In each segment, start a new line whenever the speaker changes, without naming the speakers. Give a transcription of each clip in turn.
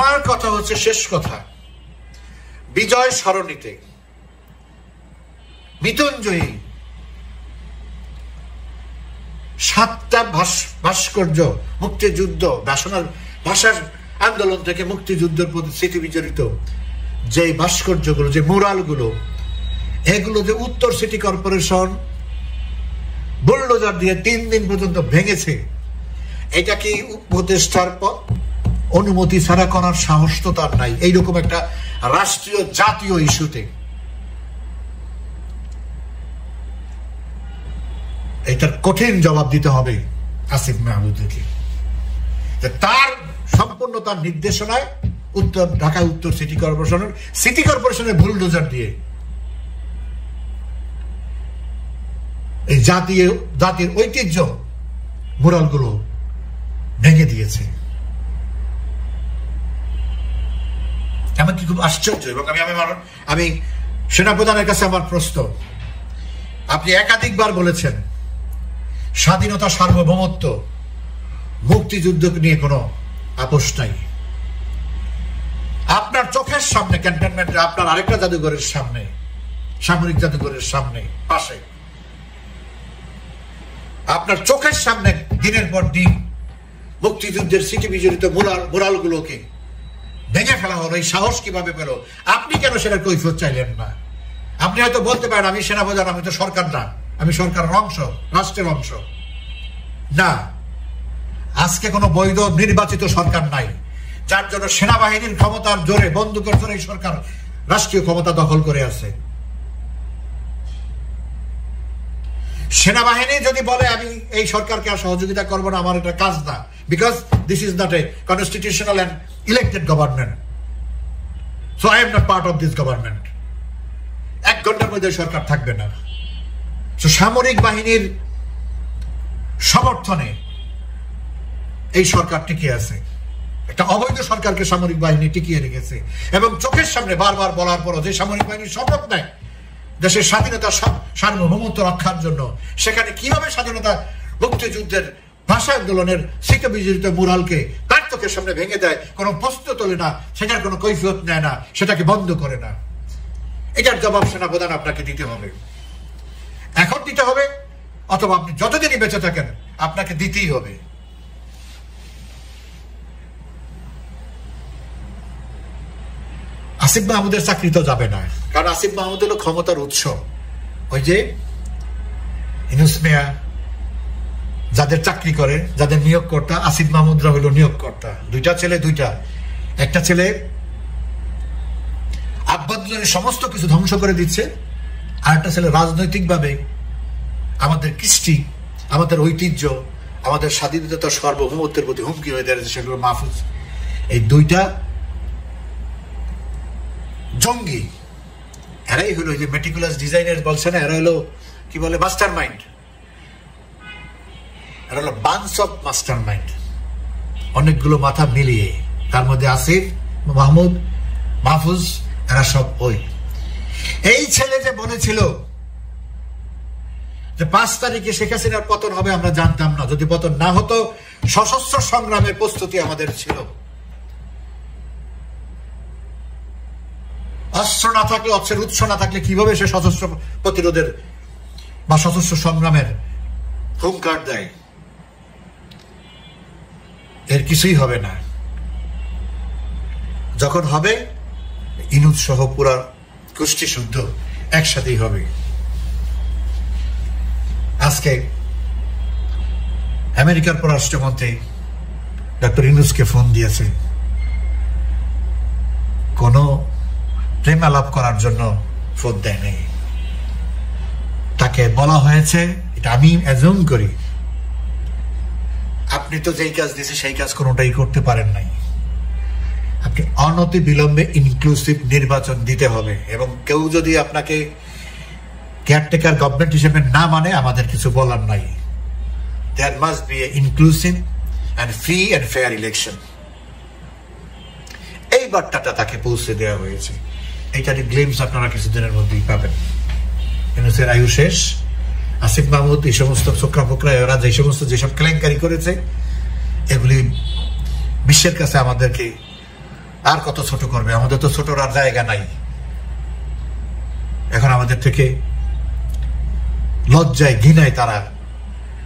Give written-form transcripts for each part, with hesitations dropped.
আমার কথা হচ্ছে, শেষ কথা, বিজয় সরণিতে মৃত্যুঞ্জয়ী 7টা ভাস্কর্য মুক্তিযুদ্ধ ভাষার আন্দোলন থেকে মুক্তিযুদ্ধের প্রতি স্মৃতি বিজড়িত যে ভাস্কর্যগুলো, যে মুরালগুলো, এগুলো যে উত্তর সিটি কর্পোরেশন বুলডোজার দিয়ে 3 দিন পর্যন্ত ভেঙেছে, এটা কি উপদেষ্টার অনুমতি ছাড়া করার সাহস তো তার নাই? এইরকম একটা রাষ্ট্রীয় জাতীয় ইস্যুতে এটার কঠিন জবাব দিতে হবে আসিফ মাহমুদকে। তার সম্পূর্ণ তার নির্দেশনায় ঢাকা উত্তর সিটি কর্পোরেশনের বুলডোজার দিয়ে এই জাতির ঐতিহ্য মুরালগুলো ভেঙে দিয়েছে। এমনকি খুব আশ্চর্য। এবং আমি সেনাপ্রধানের কাছে আমার প্রশ্ন, আপনি একাধিকবার বলেছেন স্বাধীনতা, সার্বভৌমত্ব, মুক্তিযুদ্ধ নিয়ে কোনো আপোষ নাই। আপনার চোখের সামনে ক্যান্টনমেন্টে, আপনার আরেকটা জাদুঘরের সামনে, সামরিক জাদুঘরের সামনে পাশে, আপনার চোখের সামনে দিনের পর দিন মুক্তিযুদ্ধের স্মৃতি বিজড়িত মুরালগুলোকে ভেঙে ফেলা হলো। এই সাহস কিভাবে পেল? আপনি কেন সেটা কৈফিয়ত চাইলেন না? আপনি হয়তো বলতে পারেন আমি সেনাপ্রধান, আমি তো সরকার না, আমি সরকারের অংশ, রাষ্ট্রের অংশ না। আজকে কোনো বৈধ নির্বাচিত সরকার নাই, যার জন্য সেনাবাহিনীর ক্ষমতার জোরে, বন্দুকের জোরে সরকার রাষ্ট্রীয় ক্ষমতা দখল করে আছে। সেনাবাহিনী যদি বলে আমি এই সরকারকে আর সহযোগিতা করবো না, আমার এটা কাজ না, because this is not a constitutional and elected government, so I am not part of this government, 1 ঘন্টার মধ্যে সরকার থাকবে না। সামরিক বাহিনীর সমর্থনে এই সরকার টিকে আছে। একটা অবৈধ সরকারকে সামরিক বাহিনী টিকিয়ে রেখেছে এবং চোখের সামনে বারবার বলার পরও যে সামরিক বাহিনী শপথ নেয় দেশের স্বাধীনতা, সার্বভৌমত্ব রক্ষার জন্য, সেখানে কিভাবে স্বাধীনতা, মুক্তিযুদ্ধের, ভাষা আন্দোলনের স্মৃতি বিজড়িত মুরালকে তার চোখের সামনে ভেঙে দেয়, কোনো প্রশ্ন তোলে না, সেটার কোনো কৈফিয়ত নেয় না, সেটাকে বন্ধ করে না। এটার জবাব সেনাপ্রধান আপনাকে দিতে হবে, এখন দিতে হবে, অথবা আপনি যতদিনই বেঁচে থাকেন আপনাকে দিতেই হবে। আসিফ মাহমুদের চাকরি তো যাবে না, কারণ আসিফ মাহমুদ হলো ক্ষমতার উৎস। ওই যে ইউনূস মিয়া যাদের চাকরি করে, যাদের নিয়োগকর্তা, আসিফ মাহমুদরা হলো নিয়োগকর্তা। 2টা ছেলে, একটা ছেলে আভ্যন্তরীণ সমস্ত কিছু ধ্বংস করে দিচ্ছে, আর একটা ছেলে রাজনৈতিকভাবে আমাদের কৃষ্টি, আমাদের ঐতিহ্য, আমাদের স্বাধীনতা, সার্বভৌমত্বের প্রতি হুমকি হয়ে দাঁড়িয়েছে, সেগুলো মাহফুজ। এই 2টা জঙ্গি, এরাই হলো যে মেটিকুলাস ডিজাইনার বলছে না, এরা হলো কি বলে মাস্টার মাইন্ড, এরা হলো বান্স অফ মাস্টার মাইন্ড, অনেকগুলো মাথা মিলিয়ে, তার মধ্যে আসিফ মাহমুদ, মাহফুজ, এরা সব ওই। এই ছেলে যে বলেছিল যে 5 তারিখে শেখ হাসিনার পতন হবে, আমরা জানতাম না। যদি পতন না হতো, সশস্ত্র সংগ্রামের প্রস্তুতি আমাদের ছিল। অস্ত্র না থাকলে, অস্ত্রের উৎস না থাকলে কিভাবে সে সশস্ত্র প্রতিরোধের বা সশস্ত্র সংগ্রামের হুঙ্কার দেয়? এর কিছুই হবে না। যখন হবে, ইনুস সহ পুরা গোষ্ঠী শুদ্ধ একসাথেই হবে। আজকে আমেরিকার পররাষ্ট্রমন্ত্রী ডক্টর ইউনূসকে ফোন দিয়েছে, কোন প্রেম আলাপ করার জন্য ফোন দেয়নি। তাকে বলা হয়েছে, এটা আমি অ্যাজুম করি, আপনি তো যেই কাজ দিয়েছে সেই কাজ কোনোটাই করতে পারেন নাই, আপনি অনতি বিলম্বে ইনক্লুসিভ নির্বাচন দিতে হবে, এবং কেউ যদি আপনাকে কেয়ারটেকার গভর্নমেন্ট হিসেবে না মানে আমাদের কিছু বলার নাই। There must be an inclusive and free and fair election. এই বার্তাটা তাকে পৌঁছে দেওয়া হয়েছে। এইটারই গ্লিমস আপনারা কিছুদিনের মধ্যেই পাবেন। ইউনূসের আয়ু শেষ। আসিফ মাহমুদ, এই সমস্ত ছোকরা ফোকরা, এরা যেসব কেলেঙ্কারি করেছে, এগুলি বিশ্বের কাছে আমাদেরকে আর কত ছোট করবে? আমাদের তো ছোটর আর জায়গা নাই। এখন আমাদের থেকে লজ্জায় ঘৃণায় তারা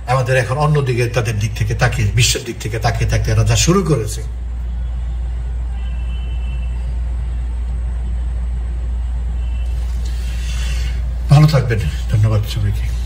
আমাদের এখন অন্যদিকে তাদের দিক থেকে তাকিয়ে, বিশ্বের দিক থেকে তাকিয়ে থাকতে এরা যা শুরু করেছে। ভালো থাকবেন, ধন্যবাদ সবাইকে।